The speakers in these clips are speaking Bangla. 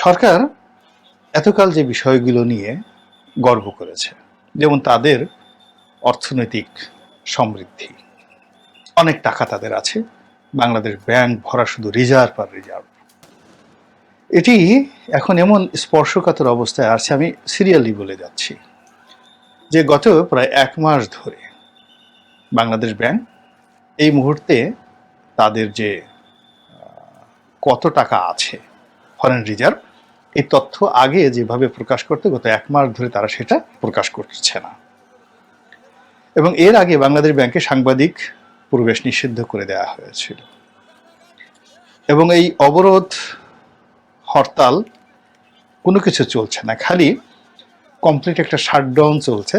সরকার এতকাল যে বিষয়গুলো নিয়ে গর্ব করেছে, যেমন তাদের অর্থনৈতিক সমৃদ্ধি, অনেক টাকা তাদের আছে, বাংলাদেশ ব্যাংক ভরা শুধু রিজার্ভ আর রিজার্ভ, এটি এখন এমন স্পর্শকাতর অবস্থায় আছে, আমি সিরিয়ালি বলে যাচ্ছি যে গত প্রায় 1 মাস ধরে বাংলাদেশ ব্যাংক এই মুহূর্তে তাদের যে কত টাকা আছে ফরেন রিজার্ভ, এই তথ্য আগে যেভাবে প্রকাশ করতে গত 1 মাস ধরে তারা সেটা প্রকাশ করছে না। এবং এর আগে বাংলাদেশ ব্যাংকে সাংবাদিক প্রবেশ নিষিদ্ধ করে দেওয়া হয়েছিল। এবং এই অবরোধ, হরতাল কোনো কিছু চলছে না, খালি কমপ্লিট একটা শাটডাউন চলছে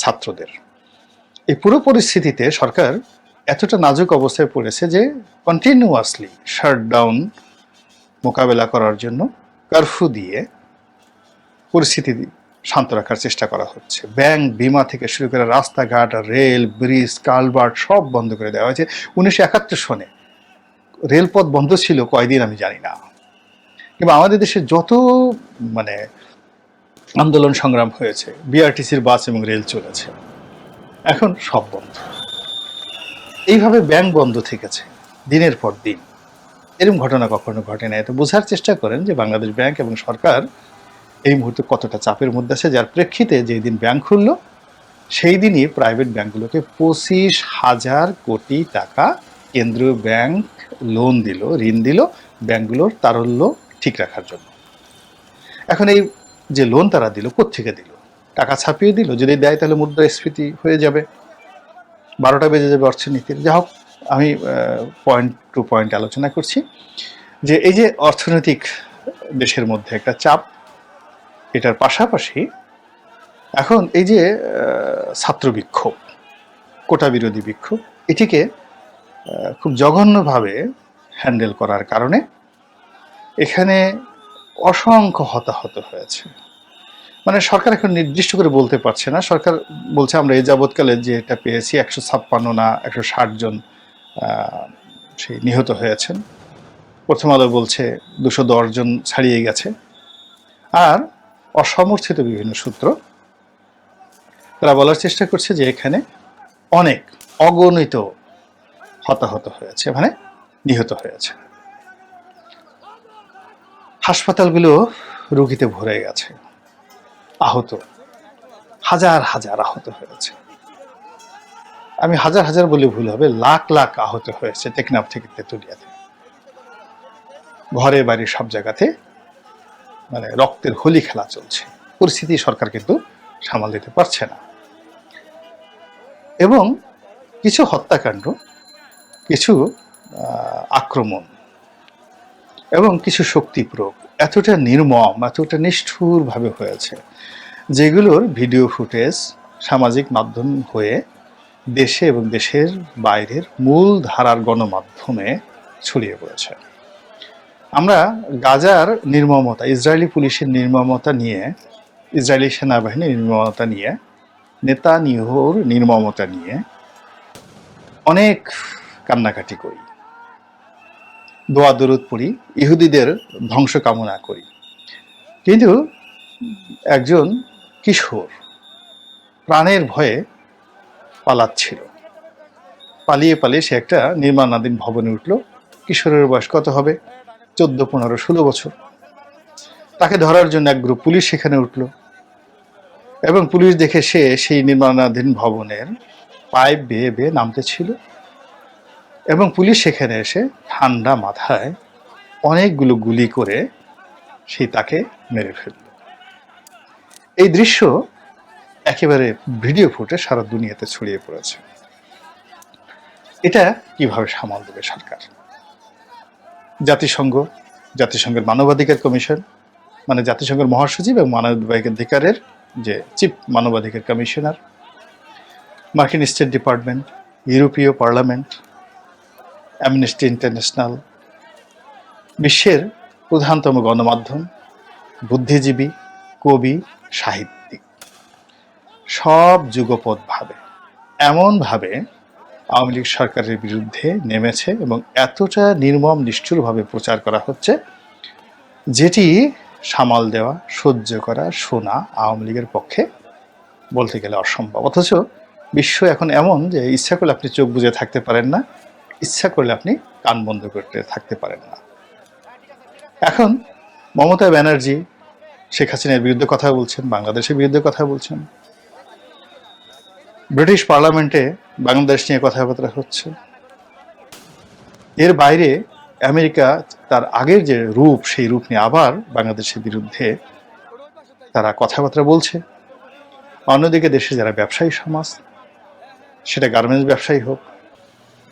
ছাত্রদের। এই পুরো পরিস্থিতিতে সরকার এতটা নাজুক অবস্থায় পড়েছে যে কন্টিনিউয়াসলি শাটডাউন মোকাবেলা করার জন্য কারফিউ দিয়ে পরিস্থিতি শান্ত রাখার চেষ্টা করা হচ্ছে। ব্যাংক, বিমা থেকে শুরু করে রাস্তাঘাট, রেল, ব্রিজ, কালভার্ট সব বন্ধ করে দেওয়া হয়েছে। 1971 সনে রেলপথ বন্ধ ছিল কয়দিন আমি জানি না, কিংবা আমাদের দেশে যত আন্দোলন সংগ্রাম হয়েছে, বিআরটিসির বাস এবং রেল চলেছে, এখন সব বন্ধ। এইভাবে ব্যাংক বন্ধ থেকেছে দিনের পর দিন। এরকম ঘটনা কখনো ঘটে না। এটা বোঝার চেষ্টা করেন যে বাংলাদেশ ব্যাংক এবং সরকার এই মুহূর্তে কতটা চাপের মধ্যে আছে, যার প্রেক্ষিতে যেই দিন ব্যাংক খুললো সেই দিনই প্রাইভেট ব্যাংকগুলোকে 25,000 কোটি টাকা কেন্দ্রীয় ব্যাংক লোন দিল, ঋণ দিল ব্যাংকগুলোর তারল্য ঠিক রাখার জন্য। এখন এই যে লোন তারা দিল, কোত্থেকে দিল? টাকা ছাপিয়ে দিল? যদি দেয় তাহলে মুদ্রাস্ফীতি হয়ে যাবে, 12টা বেজে যাবে অর্থনীতির। যা হোক, আমি পয়েন্ট টু পয়েন্ট আলোচনা করছি যে এই যে অর্থনৈতিক দেশের মধ্যে একটা চাপ, এটার পাশাপাশি এখন এই যে ছাত্র বিক্ষোভ, কোটা বিরোধী বিক্ষোভ, এটিকে খুব জঘন্যভাবে হ্যান্ডেল করার কারণে এখানে অসংখ্য হতাহত হয়েছে। সরকার এখন নির্দিষ্ট করে বলতে পারছে না। সরকার বলছে আমরা এই যাবৎকালে যেটা পেয়েছি 156 না 160 জন সেই নিহত হয়েছেন। প্রথম আলো বলছে 210 জন ছাড়িয়ে গেছে। আর অসমর্থিত বিভিন্ন সূত্র তারা বলার চেষ্টা করছে যে এখানে অনেক অগণিত হতাহত হয়েছে, নিহত হয়েছে। হাসপাতালগুলো রোগীতে ভরে গেছে, আহত হাজার হাজার আহত হয়েছে। আমি হাজার হাজার বলে ভুল হবে, লাখ লাখ আহত হয়েছে টেকনাফ থেকে তেতুলিয়াতে। ঘরে বাড়ি সব জায়গাতে রক্তের হোলি খেলা চলছে। পরিস্থিতি সরকার কিন্তু সামাল দিতে পারছে না। এবং কিছু হত্যাকাণ্ড, কিছু আক্রমণ এবং কিছু শক্তি প্রয়োগ এতটা নির্মম, এতটা নিষ্ঠুরভাবে হয়েছে, যেগুলোর ভিডিও ফুটেজ সামাজিক মাধ্যম হয়ে দেশে এবং দেশের বাইরের মূল ধারার গণমাধ্যমে ছড়িয়ে পড়েছে। আমরা গাজার নির্মমতা, ইসরায়েলি পুলিশের নির্মমতা নিয়ে, ইসরায়েলি সেনাবাহিনীর নির্মমতা নিয়ে, নেতানিয়াহুর নির্মমতা নিয়ে অনেক কান্নাকাটি করি, দোয়া দরুদ পড়ি, ইহুদিদের ধ্বংস কামনা করি। কিন্তু একজন কিশোর প্রাণের ভয়ে পালাচ্ছিল, পালিয়ে পালিয়ে সে একটা নির্মাণাধীন ভবনে উঠল। কিশোরের বয়স কত হবে? 14, 15, 16 বছর। তাকে ধরার জন্য এক গ্রুপ পুলিশ সেখানে উঠল এবং পুলিশ দেখে সে সেই নির্মাণাধীন ভবনের পাইপ বেয়ে বেয়ে নামতে ছিল এবং পুলিশ সেখানে এসে ঠান্ডা মাথায় অনেকগুলো গুলি করে সেই তাকে মেরে ফেলল। এই দৃশ্য একেবারে ভিডিও ফুটে সারা দুনিয়াতে ছড়িয়ে পড়েছে। এটা কিভাবে সামাল দেবে সরকার? জাতিসংঘের মানবাধিকার কমিশন, জাতিসংঘের মহাসচিব এবং মানবাধিকারের যে চিফ মানবাধিকার কমিশনার, মার্কিন স্টেট ডিপার্টমেন্ট, ইউরোপীয় পার্লামেন্ট, অ্যামনেস্টি ইন্টারন্যাশনাল, বিশ্বের প্রধানতম গণমাধ্যম, বুদ্ধিজীবী, কবি, সাহিত্যিক সব যুগপৎভাবে এমনভাবে আওয়ামী লীগ সরকারের বিরুদ্ধে নেমেছে এবং এতটা নির্মম নিষ্ঠুরভাবে প্রচার করা হচ্ছে যেটি সামাল দেওয়া, সহ্য করা, শোনা আওয়ামী লীগের পক্ষে বলতে গেলে অসম্ভব। অথচ বিশ্ব এখন এমন যে ইচ্ছা করলে আপনি চোখ বুজে থাকতে পারেন না, ইচ্ছা করলে আপনি কান বন্ধ করতে থাকতে পারেন না। এখন মমতা ব্যানার্জি শেখ হাসিনার বিরুদ্ধে কথা বলছেন, বাংলাদেশের বিরুদ্ধে কথা বলছেন, ব্রিটিশ পার্লামেন্টে বাংলাদেশ নিয়ে কথাবার্তা হচ্ছে। এর বাইরে আমেরিকা তার আগের যে রূপ, সেই রূপ নিয়ে আবার বাংলাদেশের বিরুদ্ধে তারা কথাবার্তা বলছে। অন্যদিকে দেশে যারা ব্যবসায়ী সমাজ, সেটা গার্মেন্টস ব্যবসায়ী হোক,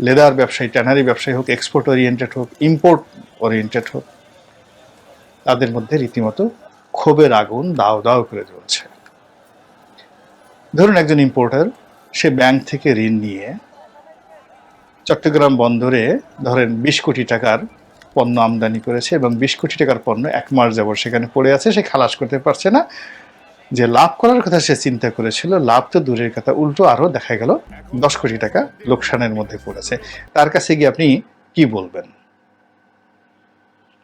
লেদার ব্যবসায়ী, ট্যানারি ব্যবসায়ী হোক, এক্সপোর্ট ওরিয়েন্টেড হোক, ইম্পোর্ট ওরিয়েন্টেড হোক, তাদের মধ্যে রীতিমতো ক্ষোভের আগুন দাও দাও করে জ্বলছে। ধরুন একজন ইম্পোর্টার, সে ব্যাংক থেকে ঋণ নিয়ে চট্টগ্রাম বন্দরে ধরেন 20 কোটি টাকার পণ্য আমদানি করেছে এবং 20 কোটি টাকার পণ্য 1 মাস যাবত সেখানে পড়ে আছে, সে খালাস করতে পারছে না। যে লাভ করার কথা সে চিন্তা করেছিল, লাভ তো দূরের কথা, উল্টো আরো দেখা গেল 10 কোটি টাকা লোকসানের মধ্যে পড়েছে। তার কাছে গিয়ে আপনি কি বলবেন?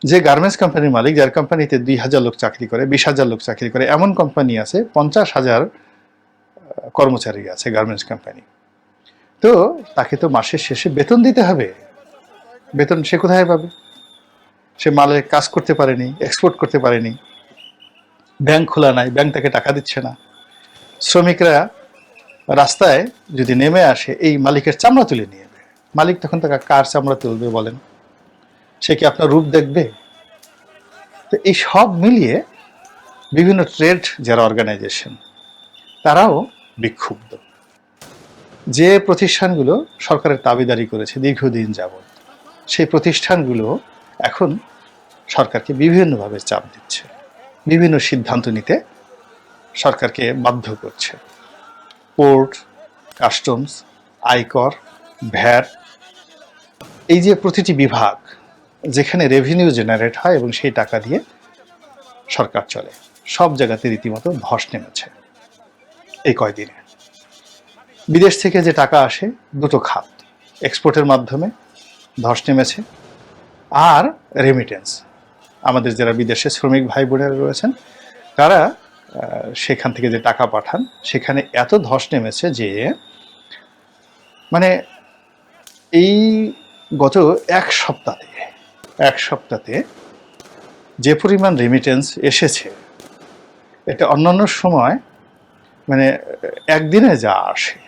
যে গার্মেন্টস কোম্পানির মালিক, যার কোম্পানিতে 2000 লোক চাকরি করে, 20,000 লোক চাকরি করে, এমন কোম্পানি আছে 50,000 কর্মচারী আছে গার্মেন্টস কোম্পানি, তো তাকে তো মাসের শেষে বেতন দিতে হবে। বেতন সে কোথায় পাবে? সে মালের কাজ করতে পারেনি, এক্সপোর্ট করতে পারেনি, ব্যাংক খোলা নাই, ব্যাংক তাকে টাকা দিচ্ছে না। শ্রমিকরা রাস্তায় যদি নেমে আসে, এই মালিকের চামড়া তুলে নিয়ে যাবে। মালিক তখন তাকে কার চামড়া তুলবে বলেন? সে কি আপনার রূপ দেখবে? তো এই সব মিলিয়ে বিভিন্ন ট্রেড যারা অর্গানাইজেশন, তারাও বিক্ষুব্ধ। যে প্রতিষ্ঠানগুলো সরকারের দাবিদারি করেছে দীর্ঘদিন যাবৎ, সেই প্রতিষ্ঠানগুলো এখন সরকারকে বিভিন্নভাবে চাপ দিচ্ছে, বিভিন্ন সিদ্ধান্ত নিতে সরকারকে বাধ্য করছে। পোর্ট, কাস্টমস, আয়কর, ভ্যাট, এই যে প্রতিটি বিভাগ যেখানে রেভিনিউ জেনারেট হয় এবং সেই টাকা দিয়ে সরকার চলে, সব জায়গাতে রীতিমতো ধস নেমেছে এই কয়দিনে। বিদেশ থেকে যে টাকা আসে, দুটো খাত, এক্সপোর্টের মাধ্যমে ধস নেমেছে, আর রেমিটেন্স, আমাদের যারা বিদেশে শ্রমিক ভাই বোনেরা রয়েছেন, তারা সেখান থেকে যে টাকা পাঠান, সেখানে এত ধস নেমেছে যে মানে এই গত এক সপ্তাহে যে পরিমাণ রেমিটেন্স এসেছে, এটা অন্যান্য সময় মানে একদিনে যা আসে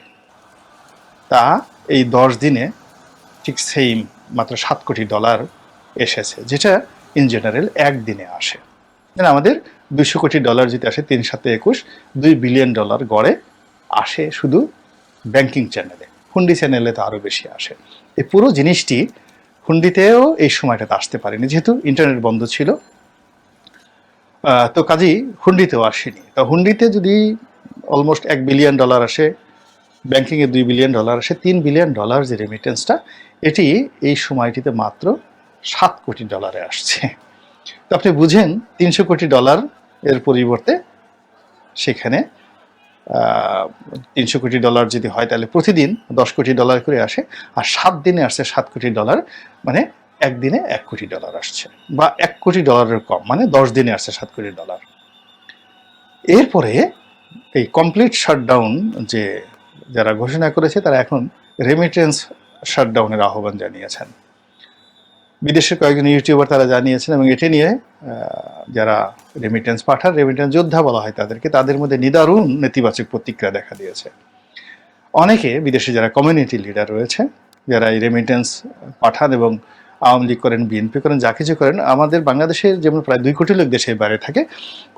তা এই 10 দিনে ঠিক সেম মাত্র $7 কোটি এসেছে, যেটা ইন জেনারেল একদিনে আসে। মানে আমাদের $200 কোটি যদি আসে, 3 7 21, $2 বিলিয়ন গড়ে আসে শুধু ব্যাংকিং চ্যানেলে। হুন্ডি চ্যানেলে তো আরও বেশি আসে। এই পুরো জিনিসটি হুন্ডিতেও এই সময়টাতে আসতে পারেনি, যেহেতু ইন্টারনেট বন্ধ ছিল, তো কাজেই হুন্ডিতেও আসেনি। তো হুন্ডিতে যদি অলমোস্ট $1 বিলিয়ন আসে, ব্যাংকিংয়ে $2 বিলিয়ন আসে, $3 বিলিয়ন যে রেমিটেন্সটা, এটি এই সময়টিতে মাত্র $7 কোটি আসছে। তো আপনি বুঝেন, $300 কোটি এর পরিবর্তে সেখানে $300 কোটি যদি হয়, তাহলে প্রতিদিন $10 কোটি করে আসে, আর 7 দিনে আসছে $7 কোটি, মানে একদিনে $1 কোটি আসছে, বা $1 কোটি কম, মানে 10 দিনে আসছে $7 কোটি। এরপরে এই কমপ্লিট শাটডাউন যে যারা ঘোষণা করেছে, তারা এখন রেমিটেন্স শাটডাউনের আহ্বান জানিয়েছেন। বিদেশের কয়েকজন ইউটিউবার তারা জানিয়েছেন, এবং এটি নিয়ে যারা রেমিটেন্স পাঠান, রেমিটেন্স যোদ্ধা বলা হয় তাদেরকে, তাদের মধ্যে নিদারুণ নেতিবাচক প্রতিক্রিয়া দেখা দিয়েছে। অনেকে বিদেশে যারা কমিউনিটি লিডার রয়েছে, যারা এই রেমিটেন্স পাঠান এবং আওয়ামী লীগ করেন, বিএনপি করেন, যা কিছু করেন, আমাদের বাংলাদেশের যেমন প্রায় 2 কোটি লোক দেশের বাইরে থাকে,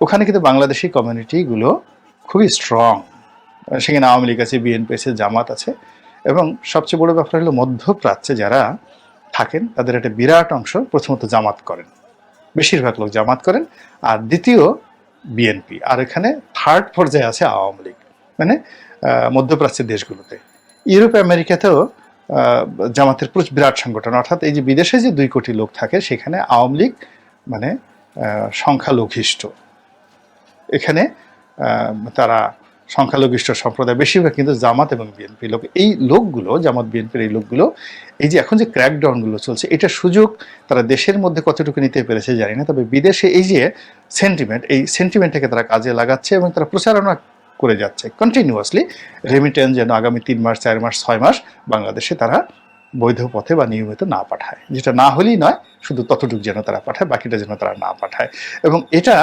ওখানে কিন্তু বাংলাদেশি কমিউনিটিগুলো খুবই স্ট্রং। সেখানে আওয়ামী লীগ আছে, বিএনপি আছে, জামাত আছে, এবং সবচেয়ে বড় ব্যাপার হলো মধ্যপ্রাচ্যে যারা থাকেন তাদের একটা বিরাট অংশ প্রথমত জামাত করেন, বেশিরভাগ লোক জামাত করেন, আর দ্বিতীয় বিএনপি, আর এখানে থার্ড পর্যায়ে আছে আওয়ামী লীগ। মানে মধ্যপ্রাচ্যের দেশগুলোতে, ইউরোপ আমেরিকাতেও জামাতের বিরাট সংগঠন। অর্থাৎ এই যে বিদেশে যে 2 কোটি লোক থাকে, সেখানে আওয়ামী লীগ মানে সংখ্যালঘিষ্ঠ। এখানে তারা সংখ্যালঘিষ্ঠ সম্প্রদায় বেশিরভাগ কিন্তু জামাত এবং বিএনপি লোক। এই লোকগুলো, জামাত বিএনপির এই লোকগুলো, এই যে এখন যে ক্র্যাকডাউনগুলো চলছে, এটার সুযোগ তারা দেশের মধ্যে কতটুকু নিতে পেরেছে জানি না, তবে বিদেশে এই যে সেন্টিমেন্ট, এই সেন্টিমেন্টটাকে তারা কাজে লাগাচ্ছে এবং তারা প্রচারণা করে যাচ্ছে কন্টিনিউয়াসলি। রেমিটেন্স যেন আগামী 3 মাস, 4 মাস, 6 মাস বাংলাদেশে তারা বৈধ পথে বা নিয়মিত না পাঠায়, যেটা না হলেই নয়, শুধু ততটুকু যেন তারা পাঠায়, বাকিটা যেন তারা না পাঠায়। এবং এটা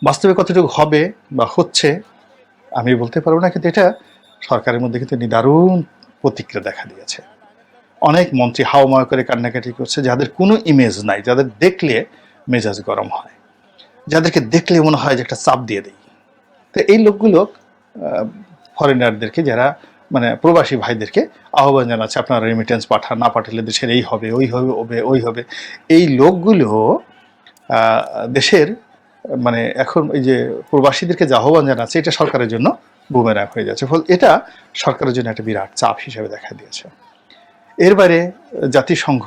বাস্তবে কতটুকু হবে বা হচ্ছে আমি বলতে পারবো না, কিন্তু এটা সরকারের মধ্যে কিন্তু নিদারুণ প্রতিক্রিয়া দেখা দিয়েছে। অনেক মন্ত্রী হাওমাও করে কান্নাকাটি করছে, যাদের কোনো ইমেজ নাই, যাদের দেখলে মেজাজ গরম হয়, যাদেরকে দেখলে মনে হয় যে একটা চাপ দিয়ে দেয়। তো এই লোকগুলো ফরেনারদেরকে, যারা মানে প্রবাসী ভাইদেরকে আহ্বান জানাচ্ছে, আপনারা রেমিটেন্স পাঠান, না পাঠালে দেশের এই হবে, ওই হবে, ওই হবে। এই লোকগুলো দেশের মানে এখন এই যে প্রবাসীদেরকে যে আহ্বান জানাচ্ছে, এটা সরকারের জন্য বুমেরাং হয়ে যাচ্ছে। ফলে এটা সরকারের জন্য একটা বিরাট চাপ হিসেবে দেখা দিয়েছে। এর বাইরে জাতিসংঘ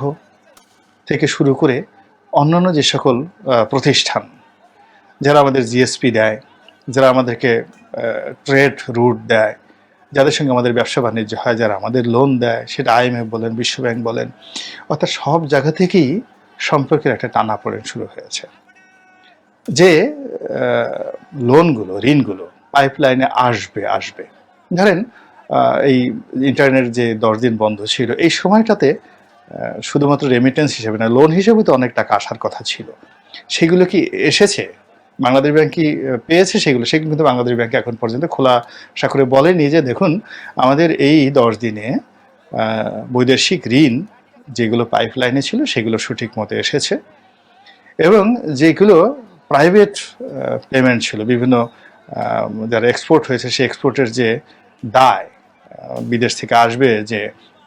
থেকে শুরু করে অন্যান্য যে সকল প্রতিষ্ঠান, যারা আমাদের জিএসপি দেয়, যারা আমাদেরকে ট্রেড রুট দেয়, যাদের সঙ্গে আমাদের ব্যবসা বাণিজ্য হয়, যারা আমাদের লোন দেয়, সেটা IMF বলেন, বিশ্বব্যাংক বলেন, অর্থাৎ সব জায়গা থেকেই সম্পর্কের একটা টানাপোড়েন শুরু হয়েছে। যে লোনগুলো, ঋণগুলো পাইপলাইনে আসবে। ধরেন এই ইন্টারনেট যে 10 দিন বন্ধ ছিল, এই সময়টাতে শুধুমাত্র রেমিটেন্স হিসেবে না, লোন হিসেবে তো অনেক টাকা আসার কথা ছিল। সেগুলো কি এসেছে? বাংলাদেশ ব্যাংক কি পেয়েছে সেগুলো? সেগুলো কিন্তু বাংলাদেশ ব্যাংক এখন পর্যন্ত খোলাসা করে বলেনি যে দেখুন আমাদের এই 10 দিনে বৈদেশিক ঋণ যেগুলো পাইপলাইনে ছিল সেগুলো সঠিক মতো এসেছে, এবং যেগুলো প্রাইভেট পেমেন্ট ছিল, বিভিন্ন যারা এক্সপোর্ট হয়েছে সেই এক্সপোর্টের যে দায় বিদেশ থেকে আসবে, যে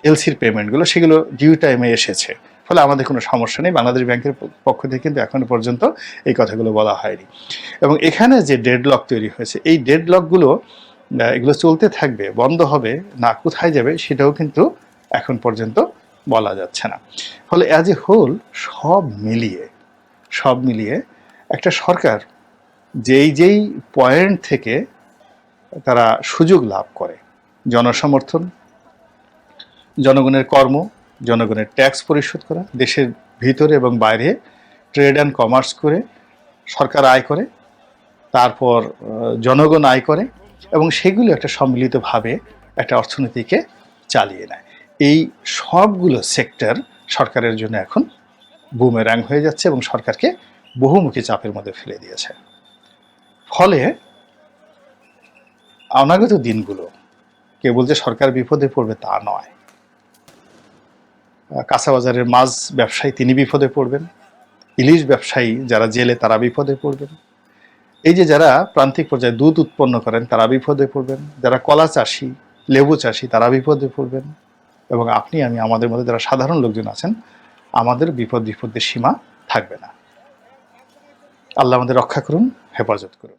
এলসির পেমেন্টগুলো, সেগুলো ডিউ টাইমে এসেছে। ফলে আমাদের কোনো সমস্যা নেই, বাংলাদেশ ব্যাংকের পক্ষ থেকে কিন্তু এখনো পর্যন্ত এই কথাগুলো বলা হয়নি। এবং এখানে যে ডেডলক তৈরি হয়েছে, এই ডেডলকগুলো এগুলো চলতে থাকবে, বন্ধ হবে না, কোথায় যাবে সেটাও কিন্তু এখন পর্যন্ত বলা যাচ্ছে না। ফলে অ্যাজ এ হোল সব মিলিয়ে একটা সরকার যেই পয়েন্ট থেকে তারা সুযোগ লাভ করে, জনসমর্থন, জনগণের কর্ম, জনগণের ট্যাক্স পরিশোধ করা, দেশের ভিতরে এবং বাইরে ট্রেড অ্যান্ড কমার্স করে সরকার আয় করে, তারপর জনগণ আয় করে, এবং সেগুলো একটা সম্মিলিতভাবে একটা অর্থনীতিকে চালিয়ে নেয়। এই সবগুলো সেক্টর সরকারের জন্য এখন বুমেরাং হয়ে যাচ্ছে এবং সরকারকে বহুমুখী চাপের মধ্যে ফেলে দিয়েছে। ফলে অনাগত দিনগুলো কেবল যে সরকার বিপদে পড়বে তা নয়, কাঁচাবাজারের মাছ ব্যবসায়ী তিনি বিপদে পড়বেন, ইলিশ ব্যবসায়ী যারা জেলে তারা বিপদে পড়বেন, এই যে যারা প্রান্তিক পর্যায়ে দুধ উৎপন্ন করেন তারা বিপদে পড়বেন, যারা কলা চাষি, লেবু চাষি তারা বিপদে পড়বেন, এবং আপনি আমি আমাদের মধ্যে যারা সাধারণ লোকজন আছেন, আমাদের বিপদের সীমা থাকবে না। আল্লাহ আমাদের রক্ষা করুন, হেফাজত করুন।